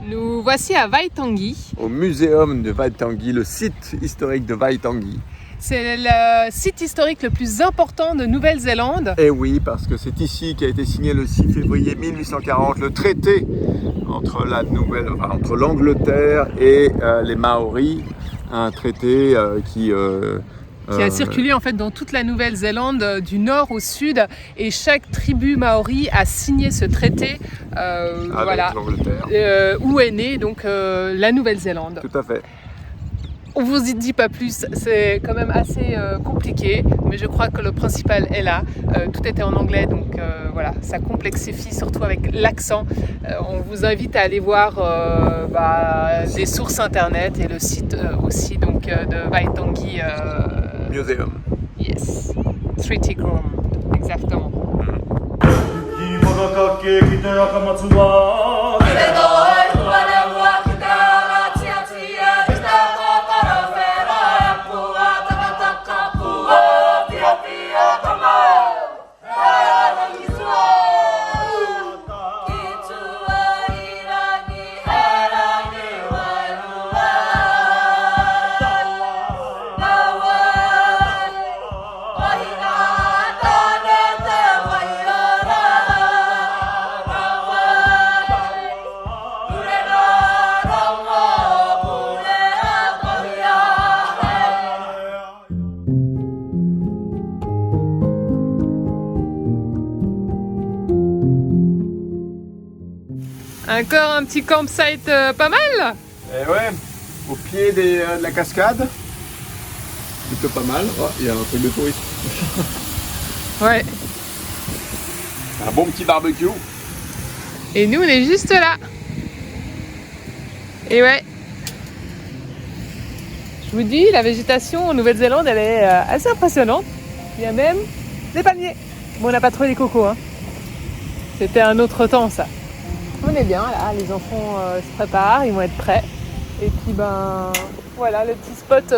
Nous voici à Waitangi. Au muséum de Waitangi, le site historique de Waitangi. C'est le site historique le plus important de Nouvelle-Zélande. Et oui, parce que c'est ici qu'a été signé le 6 février 1840 le traité entre l'Angleterre et les Maoris. Un traité qui a circulé en fait dans toute la Nouvelle-Zélande, du nord au sud, et chaque tribu maori a signé ce traité avec l'Angleterre. Où est née donc la Nouvelle-Zélande. Tout à fait. On vous y dit pas plus, c'est quand même assez compliqué, mais je crois que le principal est là. Tout était en anglais, donc voilà, ça complexifie surtout avec l'accent. On vous invite à aller voir des sources internet et le site aussi donc de Waitangi Museum. Yes, Treaty Groom, exactement. Encore un petit campsite pas mal. Et ouais, au pied de la cascade. Plutôt pas mal. Oh, il y a un truc de touriste. Ouais. Un bon petit barbecue. Et nous, on est juste là. Et ouais. Je vous dis, la végétation en Nouvelle-Zélande, elle est assez impressionnante. Il y a même des palmiers. Bon, on n'a pas trouvé les cocos, hein. C'était un autre temps, ça. On est bien là, les enfants se préparent, ils vont être prêts. Et puis ben voilà le petit spot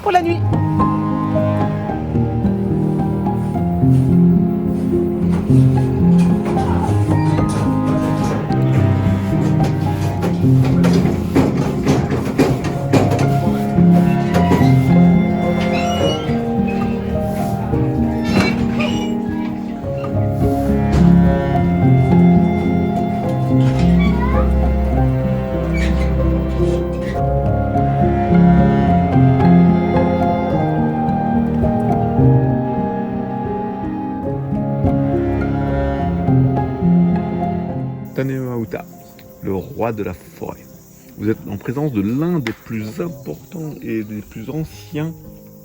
pour la nuit. Tanehauta, le roi de la forêt. Vous êtes en présence de l'un des plus importants et des plus anciens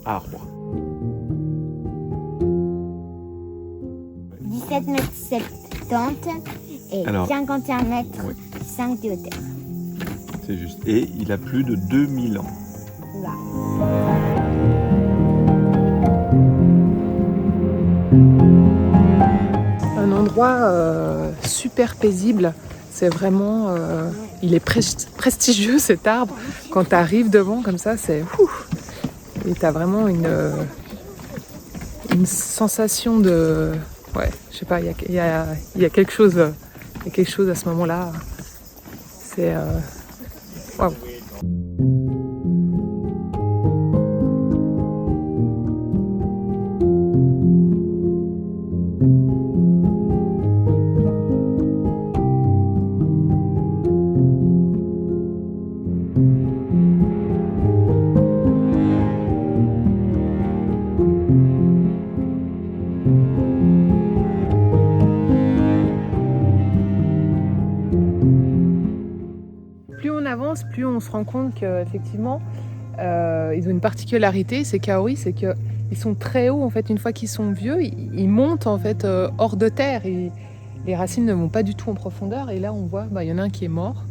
arbres. 17 mètres 70 et Alors, 51 mètres oui. 5 de hauteur. C'est juste. Et il a plus de 2000 ans. Voilà. Un endroit super paisible. C'est vraiment, il est prestigieux cet arbre. Quand tu arrives devant comme ça, c'est ouf. Et tu as vraiment une sensation de, ouais, je sais pas, il y a quelque chose à ce moment-là. C'est waouh. avance, plus on se rend compte qu'effectivement, ils ont une particularité, ces kaoris, c'est qu'ils sont très hauts en fait. Une fois qu'ils sont vieux, ils montent en fait hors de terre et les racines ne vont pas du tout en profondeur. Et là, on voit, il y en a un qui est mort.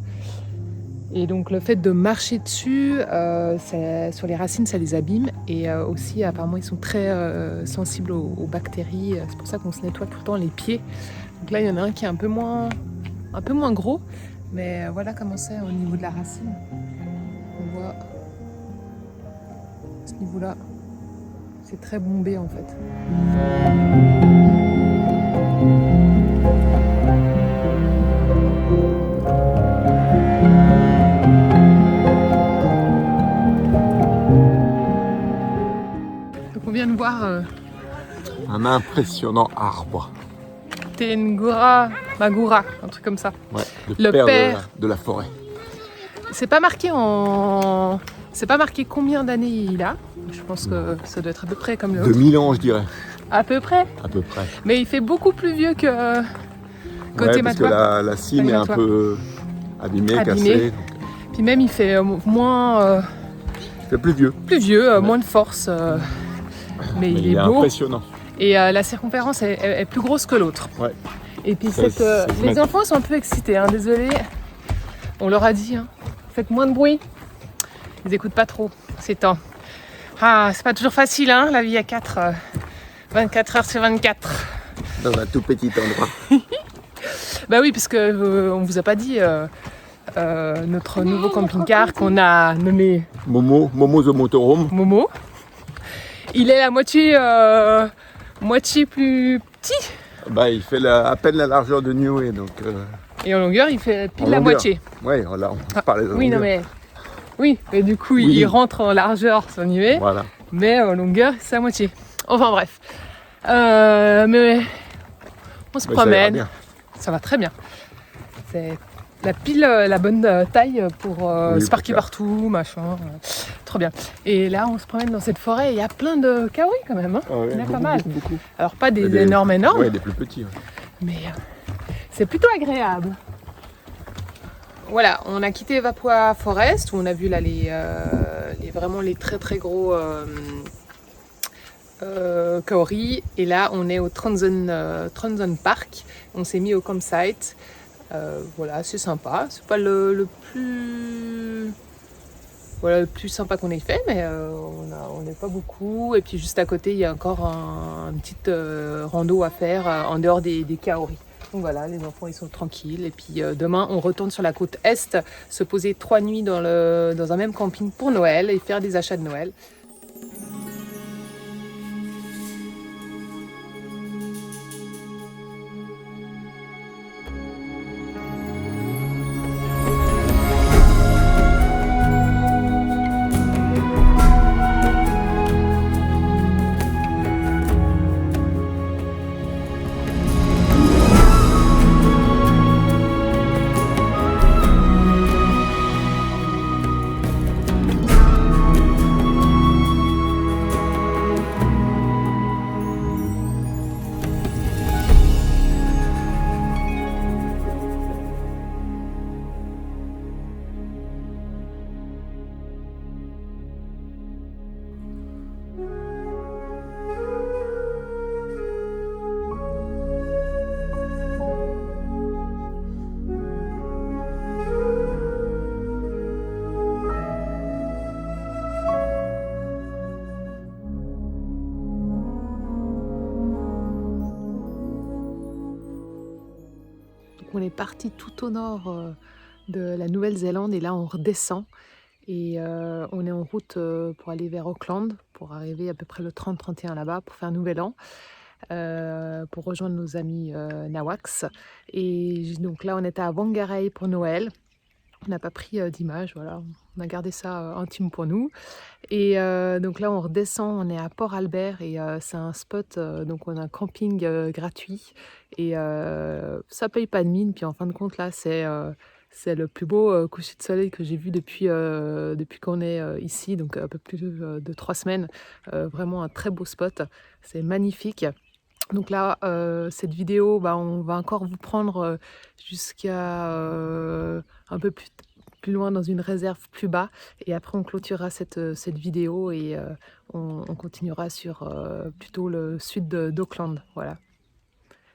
Et donc le fait de marcher dessus, sur les racines, ça les abîme. Et aussi, apparemment, ils sont très sensibles aux bactéries. C'est pour ça qu'on se nettoie tout le temps les pieds. Donc là, il y en a un qui est un peu moins gros. Mais voilà comment c'est au niveau de la racine. On voit à ce niveau-là, c'est très bombé en fait. On vient de voir Un impressionnant arbre. Tengura Magura, un truc comme ça. Ouais, Le père de la forêt. C'est pas marqué combien d'années il a. Je pense que ça doit être à peu près comme le. 2000 ans, je dirais. À peu près. À peu près. Mais il fait beaucoup plus vieux que côté parce que Matois. la cime est un peu abîmée. Cassée. Donc... Puis même il fait moins. Il fait plus vieux. Moins de force. Mais il est beau. Impressionnant. Et la circonférence est plus grosse que l'autre. Ouais. Et puis les enfants sont un peu excités, hein, désolé. On leur a dit, hein, faites moins de bruit. Ils écoutent pas trop ces temps. Ah, c'est pas toujours facile, hein, la vie à 4, 24 heures sur 24. Dans un tout petit endroit. Bah oui, parce que on vous a pas dit notre nouveau camping-car qu'on a nommé Momo the Motorhome. Momo. Il est à moitié plus petit. Bah, il fait à peine la largeur de Niue, donc. Et en longueur, il fait pile la moitié. Ouais, là, on parlait de oui, longueur. non mais. Oui, mais du coup, il rentre en largeur sur Niue. Voilà. Mais en longueur, c'est à moitié. Enfin bref. Mais on se promène. Ça va très bien. C'est la bonne taille pour se parquer partout, machin. Trop bien. Et là, on se promène dans cette forêt. Il y a plein de kaoris quand même. Hein. Ouais, il y en a beaucoup, pas mal. Beaucoup. Alors pas des énormes. Ouais, des plus petits. Ouais. Mais c'est plutôt agréable. Voilà, on a quitté Vapua Forest où on a vu là vraiment les très très gros kaoris. Et là, on est au Tronson Park. On s'est mis au campsite. Voilà, c'est sympa. C'est pas le plus sympa qu'on ait fait, mais on n'est pas beaucoup. Et puis juste à côté, il y a encore un petit rando à faire en dehors des kaoris. Donc voilà, les enfants ils sont tranquilles. Et puis demain, on retourne sur la côte est, se poser 3 nuits dans un même camping pour Noël et faire des achats de Noël. On est parti tout au nord de la Nouvelle-Zélande et là on redescend et on est en route pour aller vers Auckland pour arriver à peu près le 30-31 là-bas pour faire Nouvel An, pour rejoindre nos amis Nawaks. Et donc là on était à Whangarei pour Noël. On n'a pas pris d'images, voilà, on a gardé ça intime pour nous. Et donc là on redescend, on est à Port Albert et c'est un spot, donc on a un camping gratuit et ça paye pas de mine. Puis en fin de compte là c'est le plus beau coucher de soleil que j'ai vu depuis qu'on est ici, donc un peu plus de 3 semaines. Vraiment un très beau spot, c'est magnifique. Donc là, cette vidéo, on va encore vous prendre jusqu'à un peu plus plus loin dans une réserve plus bas. Et après, on clôturera cette vidéo et on continuera sur plutôt le sud d'Auckland. Voilà.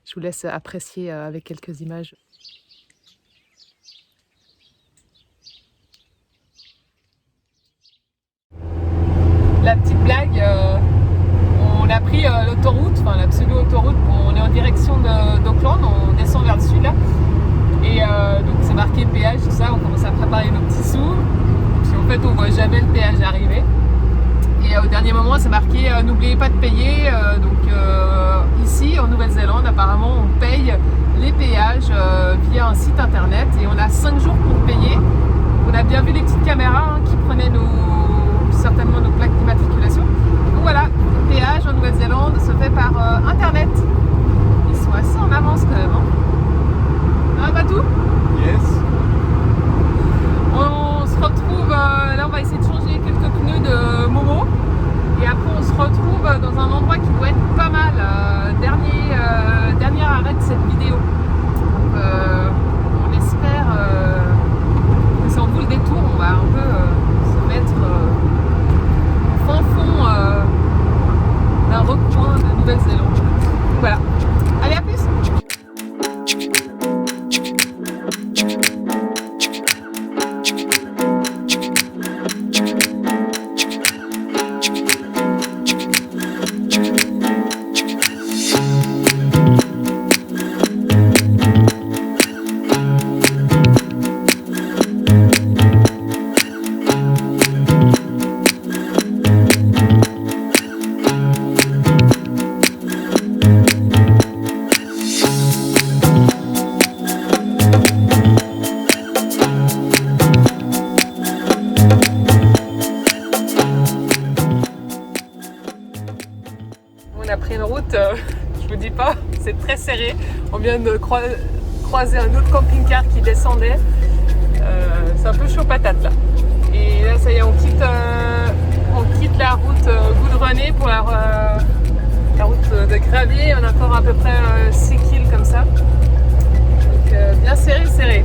Je vous laisse apprécier avec quelques images. La petite blague, on a pris l'autoroute, enfin la pseudo-autoroute, on est en direction d'Auckland, on descend vers le sud là. Et donc c'est marqué péage, tout ça, on commence à préparer nos petits sous. Puis en fait on voit jamais le péage arriver. Et au dernier moment c'est marqué n'oubliez pas de payer. Donc ici en Nouvelle-Zélande apparemment on paye les péages via un site internet et on a 5 jours pour payer. On a bien vu les petites caméras qui prenaient certainement nos plaques d'immatriculation. Donc voilà, le péage en Nouvelle-Zélande se fait par internet. Ils sont assez en avance quand même. Hein, Batou ? Yes. On se retrouve, là on va essayer de changer quelques pneus de Momo. Et après on se retrouve dans un endroit qui doit être pas mal. Dernier arrêt de cette vidéo. Donc, on espère que ça en vaut le détour. On va un peu se mettre au fin fond d'un recoin de Nouvelle-Zélande. Voilà. Allez, à plus! On a pris une route, je vous dis pas, c'est très serré. On vient de croiser un autre camping-car qui descendait. C'est un peu chaud patate là. Et là ça y est, on quitte la route goudronnée pour la route de gravier. On a encore à peu près 6 km comme ça. Donc bien serré.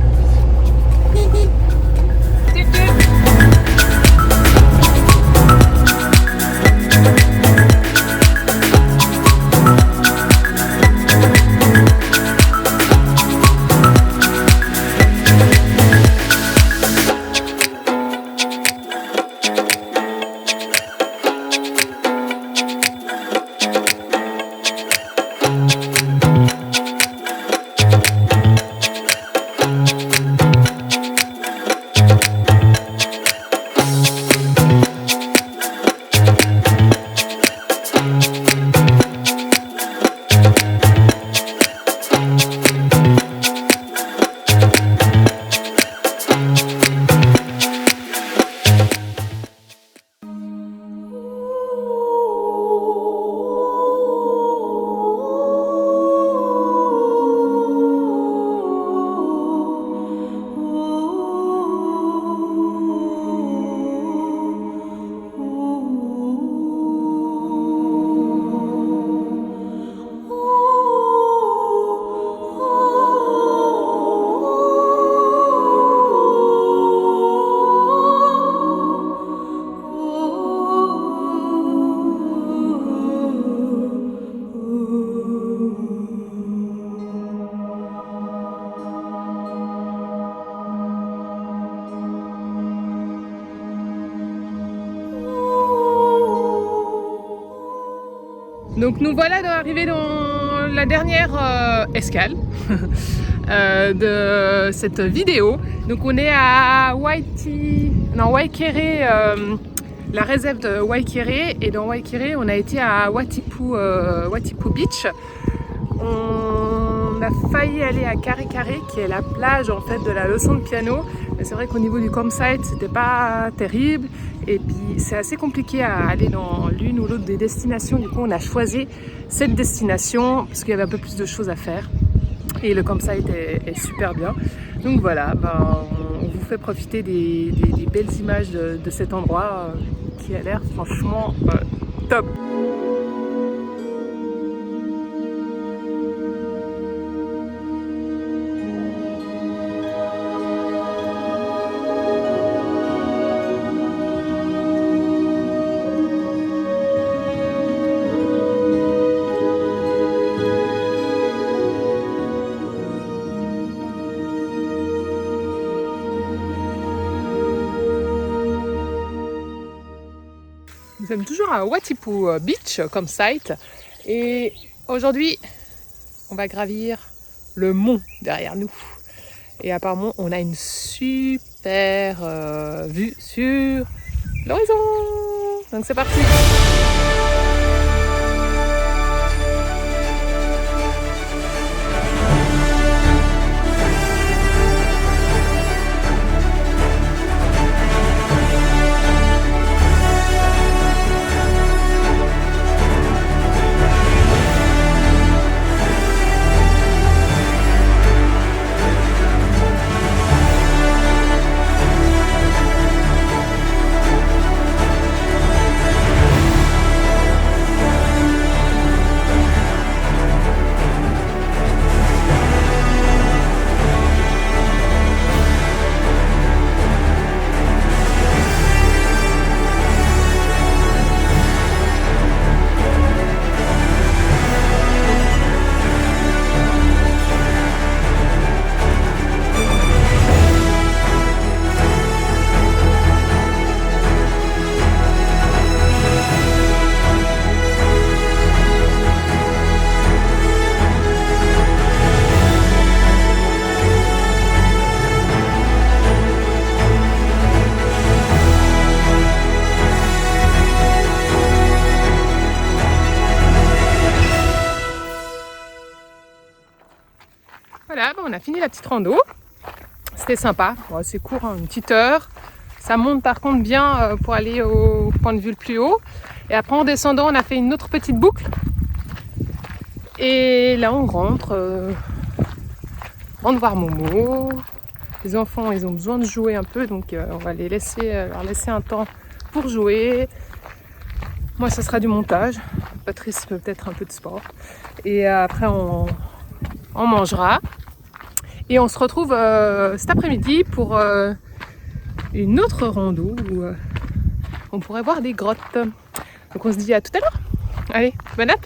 Donc nous voilà arrivés dans la dernière escale de cette vidéo. Donc on est à Waikere, la réserve de Waikere, et dans Waikere on a été à Watipu Beach. On a failli aller à Kare Kare qui est la plage en fait de la leçon de piano, mais c'est vrai qu'au niveau du campsite c'était pas terrible et puis c'est assez compliqué à aller dans l'une ou l'autre des destinations. Du coup on a choisi cette destination parce qu'il y avait un peu plus de choses à faire et le campsite est super bien. Donc voilà, on vous fait profiter des belles images de cet endroit qui a l'air franchement top. Nous sommes toujours à Watipu Beach comme site et aujourd'hui on va gravir le mont derrière nous et apparemment on a une super vue sur l'horizon. Donc c'est parti. Voilà, on a fini la petite rando. C'était sympa, bon, c'est court, hein, une petite heure. Ça monte par contre bien pour aller au point de vue le plus haut. Et après en descendant, on a fait une autre petite boucle. Et là on rentre voir Momo. Les enfants, ils ont besoin de jouer un peu, donc on va leur laisser un temps pour jouer. Moi, ça sera du montage. Patrice peut-être un peu de sport. Et après, on mangera. Et on se retrouve cet après-midi pour une autre rando où on pourrait voir des grottes. Donc on se dit à tout à l'heure. Allez, bonne app.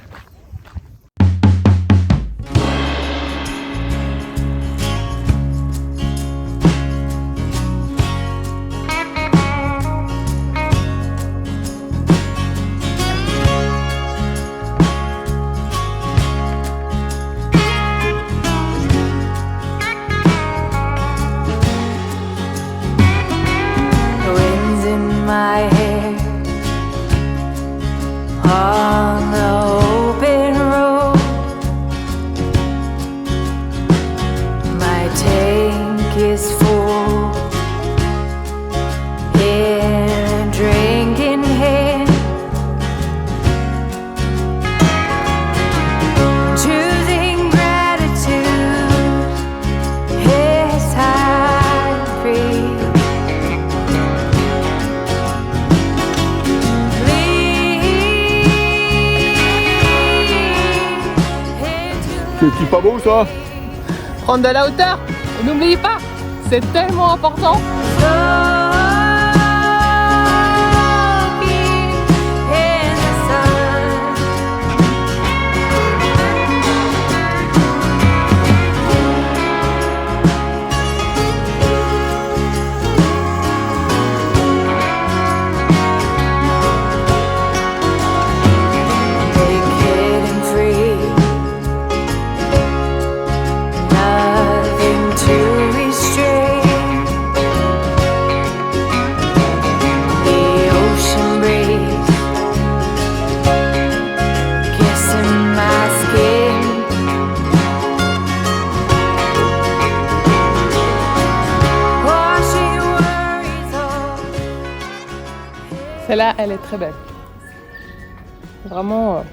My hair on the open road. My tank is full in a drinking hand. Choosing gratitude is hard free. C'est pas beau ça? Prendre de la hauteur, n'oubliez pas, c'est tellement important. Celle-là, elle est très belle. Vraiment,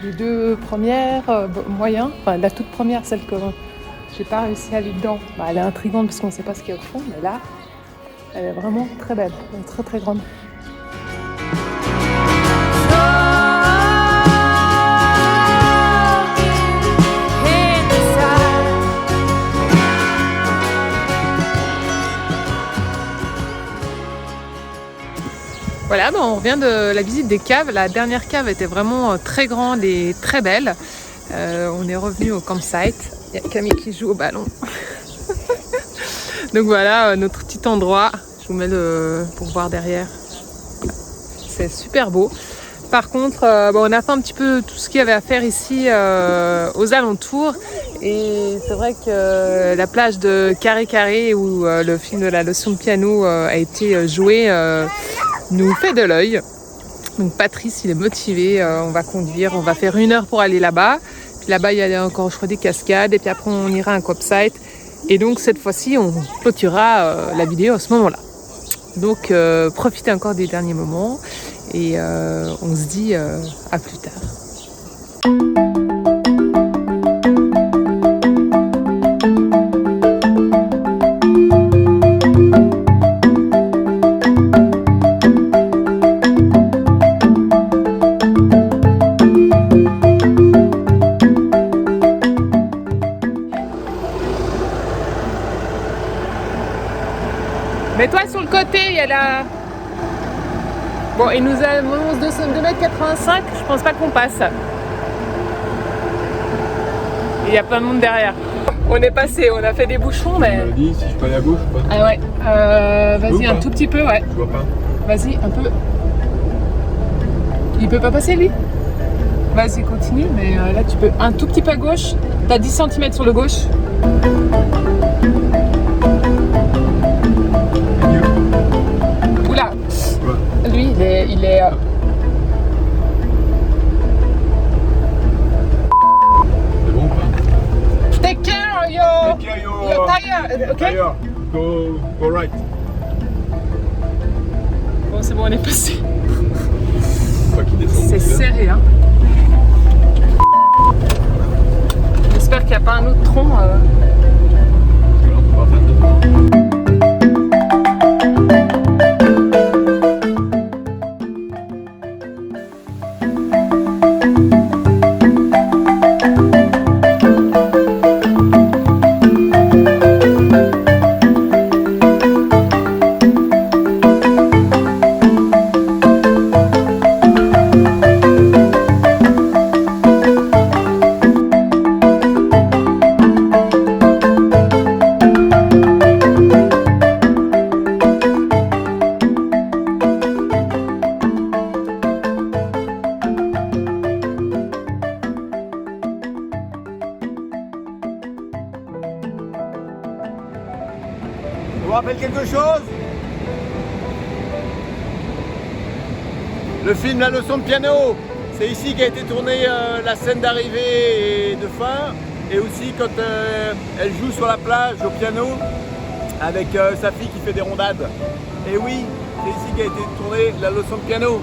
les deux premières, moyens. Enfin, la toute première, celle que j'ai pas réussi à aller dedans, bah, elle est intrigante parce qu'on ne sait pas ce qu'il y a au fond. Mais là, elle est vraiment très belle. Elle est très très grande. Voilà, bon, on revient de la visite des caves. La dernière cave était vraiment très grande et très belle. On est revenu au campsite. Il y a Camille qui joue au ballon. Donc voilà, notre petit endroit. Je vous mets le pour voir derrière. Voilà. c'est super beau. Par contre, on a fait un petit peu tout ce qu'il y avait à faire ici aux alentours. Et c'est vrai que la plage de Carré Carré où le film de la leçon de piano a été joué nous fait de l'œil. Donc Patrice, il est motivé, on va conduire, on va faire 1 heure pour aller là-bas. Puis là-bas, il y a encore, je crois, des cascades. Et puis après, on ira à un campsite. Et donc cette fois-ci, on clôturera la vidéo à ce moment-là. Donc profitez encore des derniers moments. Et on se dit à plus tard. Mets-toi sur le côté, il y a la... Bon, il nous annonce 2,85 m, je pense pas qu'on passe. Il y a plein de monde derrière. On est passé, on a fait des bouchons, mais... Tu dis si je peux aller à gauche ou pas? Ah ouais, vas-y un tout petit peu, ouais. Je vois pas. Vas-y, un peu. Il peut pas passer, lui? Vas-y, continue, mais là tu peux un tout petit peu à gauche. T'as 10 cm sur le gauche. Oula, Ouais. lui, il est C'est bon ou pas? Take care, yo! Take care, Your tire, ok? Tire. Go right. Bon, c'est bon, on est passé. Pas qu'il descende. C'est serré, hein. J'espère qu'il n'y a pas un autre tronc. Parce que là, on peut pas faire de temps. Je vous rappelle quelque chose? Le film La leçon de piano, c'est ici qu'a été tournée la scène d'arrivée et de fin, et aussi quand elle joue sur la plage au piano avec sa fille qui fait des rondades. Et oui, c'est ici qu'a été tournée La leçon de piano.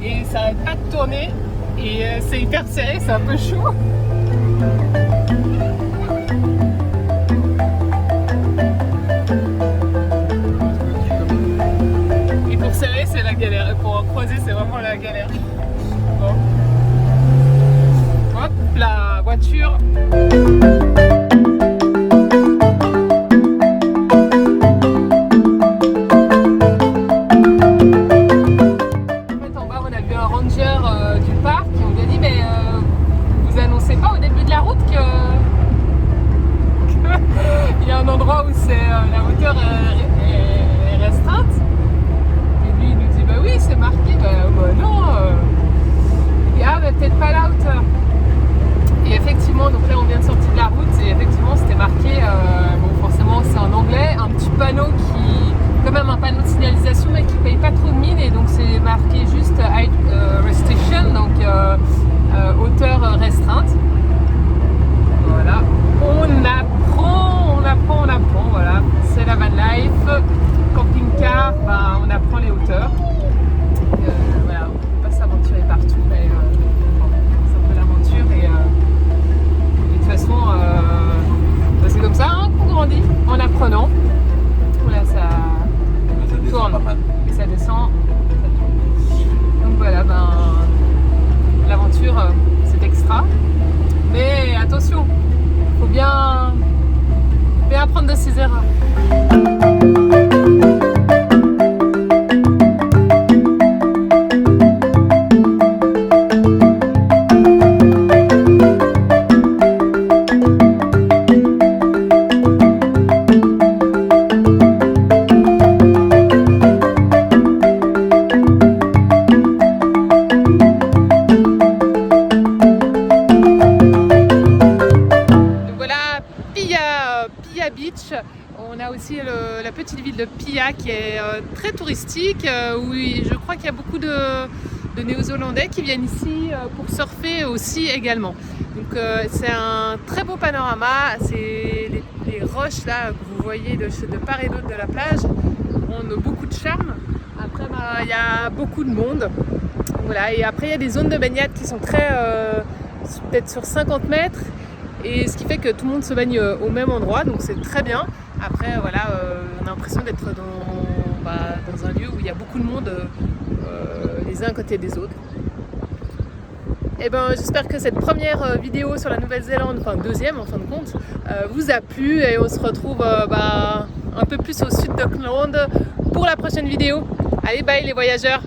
et ça n'arrête pas de tourner et c'est hyper serré, c'est un peu chaud. Et pour serrer c'est la galère, pour croiser c'est vraiment la galère. Bon. Hop, la voiture. la route que il y a un endroit où la hauteur est restreinte. Et lui il nous dit bah oui c'est marqué, bah non. Il dit ah mais peut-être pas la hauteur. Et effectivement donc là on vient de sortir de la route et effectivement c'était marqué, bon forcément c'est en anglais, un petit panneau qui, quand même un panneau de signalisation mais qui paye pas trop de mine et donc c'est marqué juste height restriction, donc hauteur restreinte. Voilà, on apprend, voilà, c'est la van life, camping-car, ben, on apprend les hauteurs. Voilà, on ne peut pas s'aventurer partout, mais bon, c'est un peu l'aventure et de toute façon, ben, c'est comme ça hein, qu'on grandit, en apprenant. Voilà, ça tourne et ça descend, ça tourne. Donc voilà, ben, l'aventure c'est extra, mais attention, il faut bien apprendre de ses erreurs. Pia Beach, on a aussi la petite ville de Pia qui est très touristique, où je crois qu'il y a beaucoup de Néo-Zélandais qui viennent ici pour surfer aussi également. Donc c'est un très beau panorama, c'est les roches là que vous voyez de part et d'autre de la plage ont beaucoup de charme. Après il y a beaucoup de monde, voilà. Et après il y a des zones de baignade qui sont très peut-être sur 50 mètres. Et ce qui fait que tout le monde se baigne au même endroit, donc c'est très bien. Après, voilà, on a l'impression d'être dans un lieu où il y a beaucoup de monde les uns à côté des autres. Et ben, j'espère que cette première vidéo sur la Nouvelle-Zélande, enfin deuxième en fin de compte, vous a plu et on se retrouve un peu plus au sud d'Auckland pour la prochaine vidéo. Allez, bye les voyageurs!